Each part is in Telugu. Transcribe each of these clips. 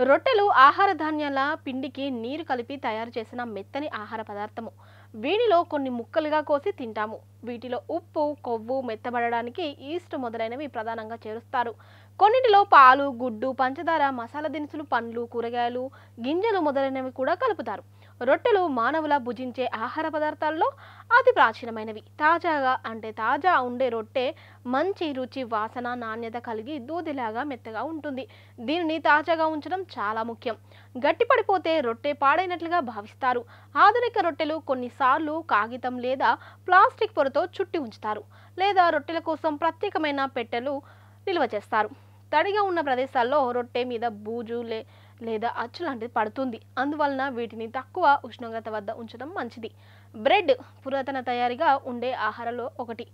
రొట్టెలు ఆహార ధాన్యాల పిండికి నీరు కలిపి తయారు చేసిన మెత్తని ఆహార పదార్థము. వీటిలో కొన్ని ముక్కలుగా కోసి తింటాము. వీటిలో ఉప్పు, కొవ్వు మెత్తబడడానికి ఈస్ట్ మొదలైనవి ప్రధానంగా చేరుస్తారు. కొన్నిటిలో పాలు, గుడ్డు, పంచదార, మసాలా దినుసులు, పండ్లు, కూరగాయలు, గింజలు మొదలైనవి కూడా కలుపుతారు. రొట్టెలు మానవుల భుజించే ఆహార పదార్థాల్లో అతి ప్రాచీనమైనవి. తాజా ఉండే రొట్టె మంచి రుచి, వాసన, నాణ్యత కలిగి దూదిలాగా మెత్తగా ఉంటుంది. దీనిని తాజాగా ఉంచడం చాలా ముఖ్యం. గట్టిపడిపోతే రొట్టె పాడైనట్లుగా భావిస్తారు. ఆధునిక రొట్టెలు కొన్నిసార్లు కాగితం లేదా ప్లాస్టిక్ పొరతో చుట్టి ఉంచుతారు, లేదా రొట్టెల కోసం ప్రత్యేకమైన పెట్టెలు నిల్వ చేస్తారు. తడిగా ఉన్న ప్రదేశాల్లో రొట్టె మీద బూజు లేదా అచ్చు లాంటిది పడుతుంది. అందువలన వీటిని తక్కువ ఉష్ణోగ్రత వద్ద ఉంచడం మంచిది. బ్రెడ్ పురాతన తయారీగా ఉండే ఆహారంలో ఒకటి.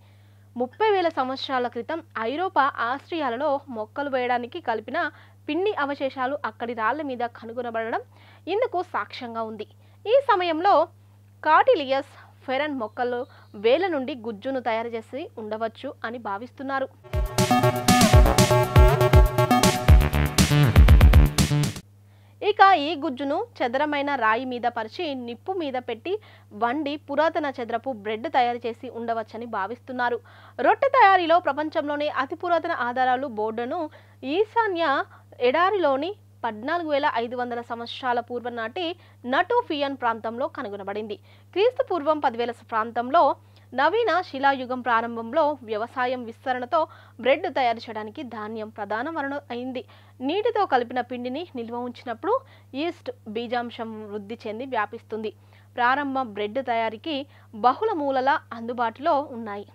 30,000 సంవత్సరాల క్రితం ఐరోపా, ఆస్ట్రియాలలో మొక్కలు వేయడానికి కలిపిన పిండి అవశేషాలు అక్కడి రాళ్ల మీద కనుగొనబడడం ఇందుకు సాక్ష్యంగా ఉంది. ఈ సమయంలో కాటిలియస్ ఫెరన్ మొక్కలు వేల నుండి గుజ్జును తయారు చేసి ఉండవచ్చు అని భావిస్తున్నారు. ఇక ఈ గుజ్జును చదరమైన రాయి మీద పరిచి నిప్పు మీద పెట్టి వండి పురాతన చదరపు బ్రెడ్ తయారు చేసి ఉండవచ్చని భావిస్తున్నారు. రొట్టె తయారీలో ప్రపంచంలోనే అతి పురాతన ఆధారాలు బోర్డును ఈశాన్య ఎడారిలోని 14,500 సంవత్సరాల పూర్వం నాటి నటుఫియన్ ప్రాంతంలో కనుగొనబడింది. క్రీస్తు పూర్వం 10,000 ప్రాంతంలో నవీన శిలాయుగం ప్రారంభంలో వ్యవసాయం విస్తరణతో బ్రెడ్ తయారు చేయడానికి ధాన్యం ప్రధాన వనరు అయింది. నీటితో కలిపిన పిండిని నిల్వ ఉంచినప్పుడు ఈస్ట్ బీజాంశం వృద్ధి చెంది వ్యాపిస్తుంది. ప్రారంభ బ్రెడ్ తయారీకి బహుళ మూలల అందుబాటులో ఉన్నాయి.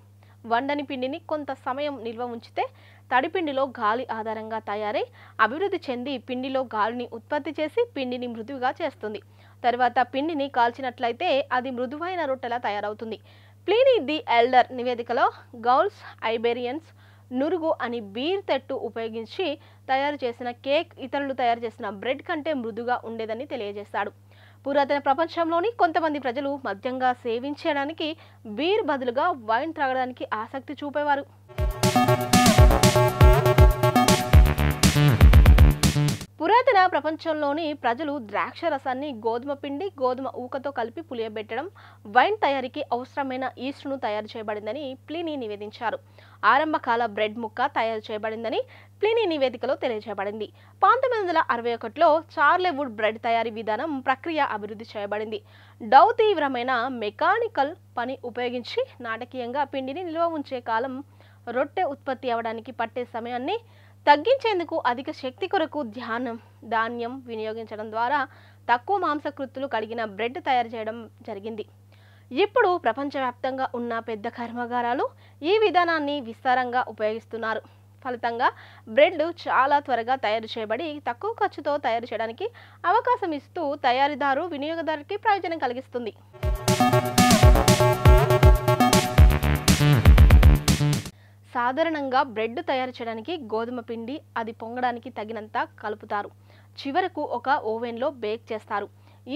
వండని పిండిని కొంత సమయం నిల్వ ఉంచితే తడిపిండిలో గాలి ఆధారంగా తయారై అభివృద్ధి చెంది పిండిలో గాలిని ఉత్పత్తి చేసి పిండిని మృదువుగా చేస్తుంది. తర్వాత పిండిని కాల్చినట్లయితే అది మృదువైన రొట్టెలా తయారవుతుంది. ప్లీనీ ది ఎల్డర్ నివేదికలో గౌల్స్ ఐబేరియన్స్ నురుగు అని బీర్ తెట్టు ఉపయోగించి తయారు చేసిన కేక్ ఇతరులు తయారు చేసిన బ్రెడ్ కంటే మృదుగా ఉండేదని తెలియజేశాడు. పురాతన ప్రపంచంలోని కొంతమంది ప్రజలు మద్యంగా సేవించడానికి బీర్ బదులుగా వైన్ త్రాగడానికి ఆసక్తి చూపేవారు. పురాతన ప్రపంచంలోని ప్రజలు ద్రాక్ష రసాన్ని గోధుమ పిండి, గోధుమ ఊకతో కలిపి పులియబెట్టడం వైన్ తయారీకి అవసరమైన ఈస్ట్ను తయారు చేయబడిందని ప్లీనీ నివేదించారు. ఆరంభకాల బ్రెడ్ ముక్క తయారు చేయబడిందని ప్లీనీ నివేదికలో తెలియజేయబడింది. 1961లో చార్లెవుడ్ బ్రెడ్ తయారీ విధానం ప్రక్రియ అభివృద్ధి చేయబడింది. డౌ తీవ్రమైన మెకానికల్ పని ఉపయోగించి నాటకీయంగా పిండిని నిల్వ ఉంచే కాలం రొట్టె ఉత్పత్తి అవడానికి పట్టే సమయాన్ని తగ్గించేందుకు అధిక శక్తి కొరకు ధాన్యం వినియోగించడం ద్వారా తక్కువ మాంసకృత్తులు కలిగిన బ్రెడ్ తయారు చేయడం జరిగింది. ఇప్పుడు ప్రపంచవ్యాప్తంగా ఉన్న పెద్ద కర్మాగారాలు ఈ విధానాన్ని విస్తారంగా ఉపయోగిస్తున్నారు. ఫలితంగా బ్రెడ్ చాలా త్వరగా తయారు చేయబడి తక్కువ ఖర్చుతో తయారు చేయడానికి అవకాశం ఇస్తూ తయారీదారు వినియోగదారుకి ప్రయోజనం కలిగిస్తుంది. సాధారణంగా బ్రెడ్ తయారు చేయడానికి గోధుమ పిండి అది పొంగడానికి తగినంత కలుపుతారు. చివరకు ఒక ఓవెన్లో బేక్ చేస్తారు.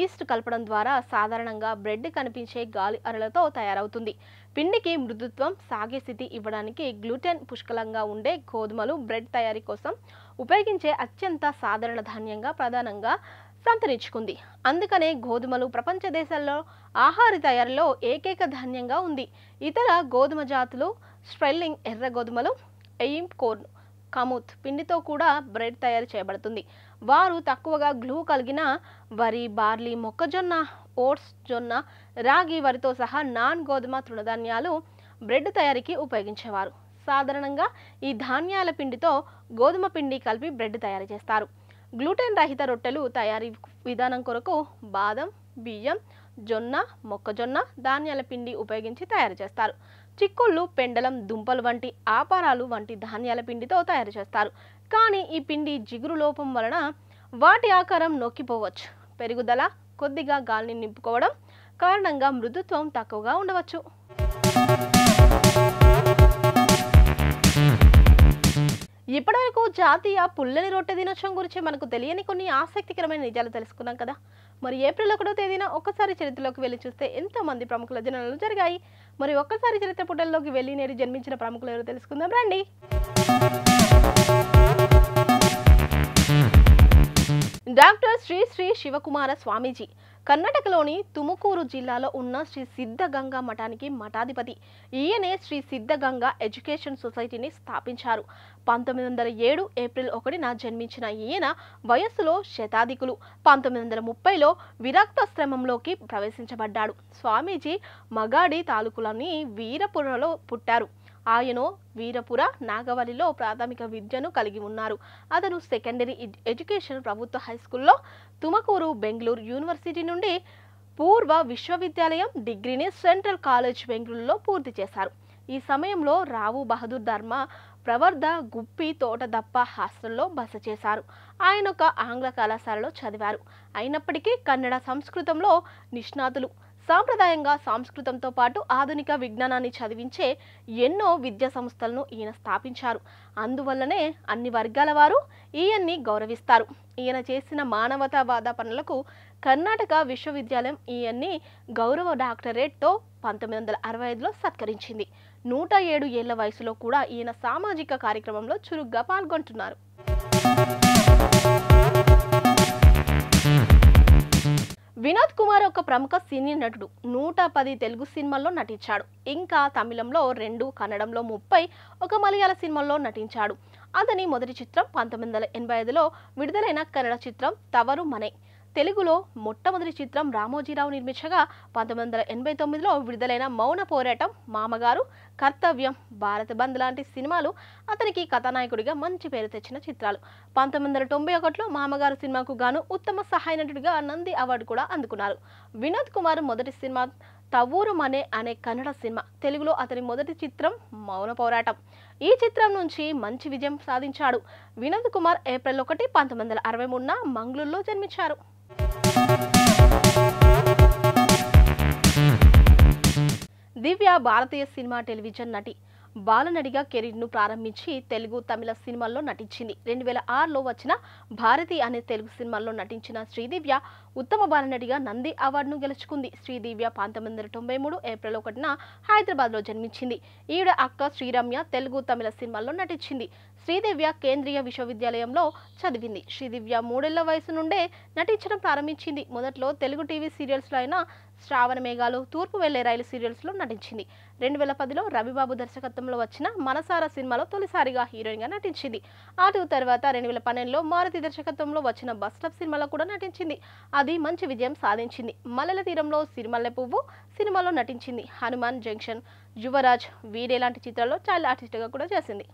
ఈస్ట్ కలపడం ద్వారా సాధారణంగా బ్రెడ్ కనిపించే గాలి అరలతో తయారవుతుంది. పిండికి మృదుత్వం, సాగే స్థితి ఇవ్వడానికి గ్లూటెన్ పుష్కలంగా ఉండే గోధుమలు బ్రెడ్ తయారీ కోసం ఉపయోగించే అత్యంత సాధారణ ధాన్యంగా ప్రధానంగా సంతరించుకుంది. అందుకనే గోధుమలు ప్రపంచ దేశాల్లో ఆహార తయారీలో ఏకైక ధాన్యంగా ఉంది. ఇతర గోధుమ జాతులు స్ప్రెల్లింగ్ ఎర్ర గోధుమలు, ఎయిమ్ కోర్న్, కమూత్ పిండితో కూడా బ్రెడ్ తయారు చేయబడుతుంది. వారు తక్కువగా గ్లూ కలిగిన వరి, బార్లీ, మొక్కజొన్న, ఓట్స్, జొన్న, రాగి, వరితో సహా నాన్ గోధుమ తృణధాన్యాలు బ్రెడ్ తయారీకి ఉపయోగించేవారు. సాధారణంగా ఈ ధాన్యాల పిండితో గోధుమ పిండి కలిపి బ్రెడ్ తయారు చేస్తారు. గ్లూటెన్ రహిత రొట్టెలు తయారీ విధానం కొరకు బాదం, బియ్యం, జొన్న, మొక్కజొన్న ధాన్యాల పిండి ఉపయోగించి తయారు చేస్తారు. చిక్కుళ్ళు, పెండలం, దుంపలు వంటి ఆపారాలు వంటి ధాన్యాల పిండితో తయారు చేస్తారు. కానీ ఈ పిండి జిగురు లోపం వలన వాటి ఆకారం నొక్కిపోవచ్చు. పెరుగుదల, కొద్దిగా గాలిని నింపుకోవడం కారణంగా మృదుత్వం తక్కువగా ఉండవచ్చు. ఇప్పటివరకు జాతీయ పుల్లని రొట్టె దినోత్సవం గురించి మనకు తెలియని కొన్ని ఆసక్తికరమైన నిజాలు తెలుసుకున్నాం కదా. మరి ఏప్రిల్ 1వ తేదీన ఒక్కసారి చరిత్రలోకి వెళ్ళి చూస్తే ఎంతమంది ప్రముఖుల జననాలు జరిగాయి? మరి ఒక్కసారి చరిత్ర పుటల్లోకి వెళ్ళి నేడు జన్మించిన ప్రముఖులు ఎవరో తెలుసుకుందాం రండి. డాక్టర్ శ్రీ శ్రీ శివకుమార స్వామీజీ కర్ణాటకలోని తుముకూరు జిల్లాలో ఉన్న శ్రీ సిద్ధగంగా మఠానికి మఠాధిపతి. ఈయనే శ్రీ సిద్ధగంగా ఎడ్యుకేషన్ సొసైటీని స్థాపించారు. 1907 ఏప్రిల్ 1న జన్మించిన ఈయన వయస్సులో శతాధికులు. 1930లో విరక్తాశ్రమంలోకి ప్రవేశించబడ్డాడు. స్వామీజీ మగాడి తాలూకులోని వీరపురలో పుట్టారు. ఆయన వీరపుర నాగవల్లిలో ప్రాథమిక విద్యను కలిగి ఉన్నారు. అతను సెకండరీ ఎడ్యుకేషన్ ప్రభుత్వ హైస్కూల్లో తుమకూరు, బెంగళూరు యూనివర్సిటీ నుండి పూర్వ విశ్వవిద్యాలయం డిగ్రీని సెంట్రల్ కాలేజ్ బెంగళూరులో పూర్తి చేశారు. ఈ సమయంలో రావు బహదూర్ ధర్మ ప్రవర్ధ గుప్పి తోటదప్ప హాస్టల్లో బస చేశారు. ఆయన ఒక ఆంగ్ల కళాశాలలో చదివారు. అయినప్పటికీ కన్నడ సంస్కృతంలో నిష్ణాతులు. సాంప్రదాయంగా సంస్కృతంతో పాటు ఆధునిక విజ్ఞానాన్ని చదివించే ఎన్నో విద్యా సంస్థలను ఈయన స్థాపించారు. అందువల్లనే అన్ని వర్గాల వారు ఈయన్ని గౌరవిస్తారు. ఈయన చేసిన మానవతావాద పనులకు కర్ణాటక విశ్వవిద్యాలయం ఈయన్ని గౌరవ డాక్టరేట్తో 1965లో సత్కరించింది. 107 ఏళ్ల వయసులో కూడా ఈయన సామాజిక కార్యక్రమంలో చురుగ్గా పాల్గొంటున్నారు. వినోద్ కుమార్ ఒక ప్రముఖ సినీ నటుడు. 110 తెలుగు సినిమాల్లో నటించాడు. ఇంకా తమిళంలో 2, కన్నడంలో 30, ఒక మలయాళ సినిమాల్లో నటించాడు. అతని మొదటి చిత్రం 1985లో విడుదలైన కన్నడ చిత్రం తవరు మనే. తెలుగులో మొట్టమొదటి చిత్రం రామోజీరావు నిర్మించగా 1989లో విడుదలైన మౌన పోరాటం, మామగారు, కర్తవ్యం, భారత బంద్ లాంటి సినిమాలు అతనికి కథానాయకుడిగా మంచి పేరు తెచ్చిన చిత్రాలు. 1991లో మామగారు సినిమాకు గాను ఉత్తమ సహాయ నటుడిగా నంది అవార్డు కూడా అందుకున్నారు. వినోద్ కుమార్ మొదటి సినిమా తవూరు మనే అనే కన్నడ సినిమా. తెలుగులో అతని మొదటి చిత్రం మౌన పోరాటం. ఈ చిత్రం నుంచి మంచి విజయం సాధించాడు. వినోద్ కుమార్ ఏప్రిల్ 1, 1963న మంగళూరులో జన్మించారు. దివ్య భారతీయ సినిమా, టెలివిజన్ నటి. బాలనటిగా కెరీర్ను ప్రారంభించి తెలుగు, తమిళ సినిమాల్లో నటించింది. 2006లో వచ్చిన భారతి అనే తెలుగు సినిమాల్లో నటించిన శ్రీదివ్య ఉత్తమ బాలనటిగా నంది అవార్డును గెలుచుకుంది. శ్రీదివ్య 1993 ఏప్రిల్ 1న హైదరాబాద్లో జన్మించింది. ఈవిడ అక్క శ్రీరమ్య తెలుగు, తమిళ సినిమాల్లో నటించింది. శ్రీదివ్య కేంద్రీయ విశ్వవిద్యాలయంలో చదివింది. శ్రీదివ్య 3 ఏళ్ల వయసు నుండే నటించడం ప్రారంభించింది. మొదట్లో తెలుగు టీవీ సీరియల్స్లో అయిన శ్రావణ మేఘాలు, తూర్పు వెళ్లే రైలు సీరియల్స్లో నటించింది. 2010లో రవిబాబు దర్శకత్వంలో వచ్చిన మనసార సినిమాలో తొలిసారిగా హీరోయిన్గా నటించింది. అటు తర్వాత 2012లో మారుతి దర్శకత్వంలో వచ్చిన బస్ స్టాప్ సినిమాలో కూడా నటించింది. అది మంచి విజయం సాధించింది. మల్లెల తీరంలో సిరిమల్లె పువ్వు సినిమాలో నటించింది. హనుమాన్ జంక్షన్, యువరాజ్, వీడే లాంటి చిత్రాల్లో చైల్డ్ ఆర్టిస్ట్గా కూడా చేసింది.